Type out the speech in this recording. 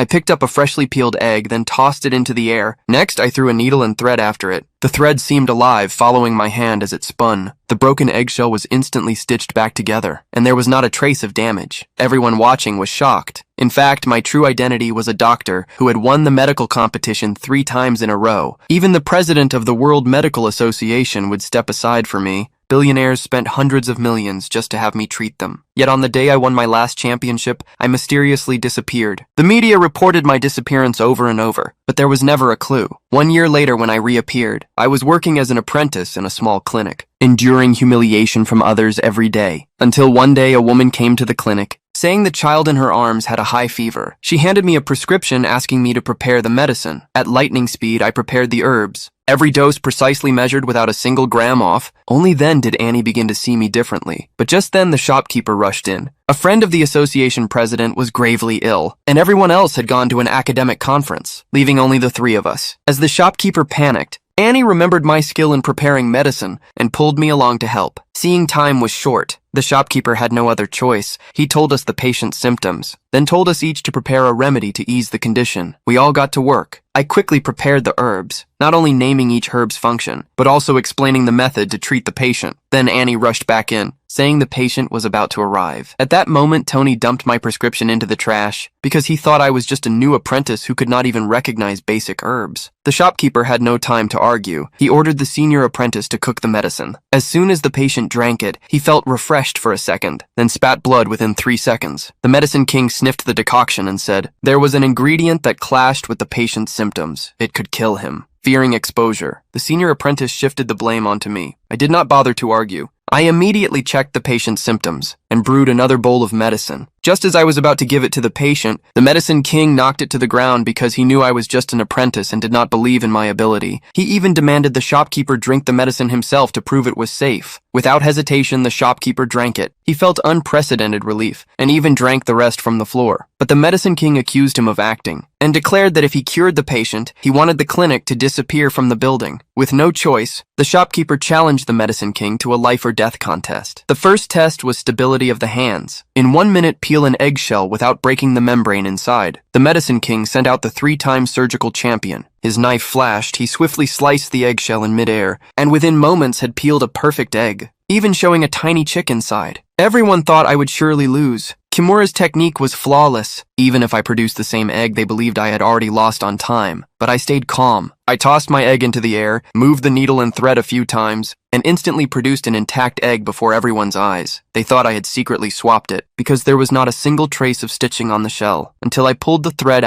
picked up a freshly peeled egg, then tossed it into the air. Next, I threw a needle and thread after it. The thread seemed alive, following my hand as it spun. The broken eggshell was instantly stitched back together, and there was not a trace of damage. Everyone watching was shocked. In fact, my true identity was a doctor who had won the medical competition 3 times in a row. Even the president of the World Medical Association would step aside for me. Billionaires spent hundreds of millions just to have me treat them. Yet on the day I won my last championship, I mysteriously disappeared. The media reported my disappearance over and over, but there was never a clue. 1 year later, when I reappeared, I was working as an apprentice in a small clinic, enduring humiliation from others every day, until one day a woman came to the clinic, saying the child in her arms had a high fever. She handed me a prescription asking me to prepare the medicine. At lightning speed, I prepared the herbs. Every dose precisely measured without a single gram off. Only then did Annie begin to see me differently. But just then the shopkeeper rushed in. A friend of the association president was gravely ill, and everyone else had gone to an academic conference, leaving only the 3 of us. As the shopkeeper panicked, Annie remembered my skill in preparing medicine and pulled me along to help. Seeing time was short, the shopkeeper had no other choice. He told us the patient's symptoms, then told us each to prepare a remedy to ease the condition. We all got to work. I quickly prepared the herbs, not only naming each herb's function, but also explaining the method to treat the patient. Then Annie rushed back in, saying the patient was about to arrive. At that moment, Tony dumped my prescription into the trash because he thought I was just a new apprentice who could not even recognize basic herbs. The shopkeeper had no time to argue. He ordered the senior apprentice to cook the medicine. As soon as the patient drank it, he felt refreshed for a second, then spat blood within 3 seconds. The medicine king sniffed the decoction and said, "There was an ingredient that clashed with the patient's symptoms. It could kill him." Fearing exposure, the senior apprentice shifted the blame onto me. I did not bother to argue. I immediately checked the patient's symptoms and brewed another bowl of medicine. Just as I was about to give it to the patient, the medicine king knocked it to the ground because he knew I was just an apprentice and did not believe in my ability. He even demanded the shopkeeper drink the medicine himself to prove it was safe. Without hesitation, the shopkeeper drank it. He felt unprecedented relief and even drank the rest from the floor. But the medicine king accused him of acting and declared that if he cured the patient, he wanted the clinic to disappear from the building. With no choice, the shopkeeper challenged the medicine king to a life or death contest. The first test was stability of the hands. In 1 minute, peel an eggshell without breaking the membrane inside. The medicine king sent out the 3-time surgical champion. His knife flashed, he swiftly sliced the eggshell in midair, and within moments had peeled a perfect egg, even showing a tiny chick inside. Everyone thought I would surely lose. Kimura's technique was flawless. Even if I produced the same egg, they believed I had already lost on time. But I stayed calm. I tossed my egg into the air, moved the needle and thread a few times, and instantly produced an intact egg before everyone's eyes. They thought I had secretly swapped it, because there was not a single trace of stitching on the shell, until I pulled the thread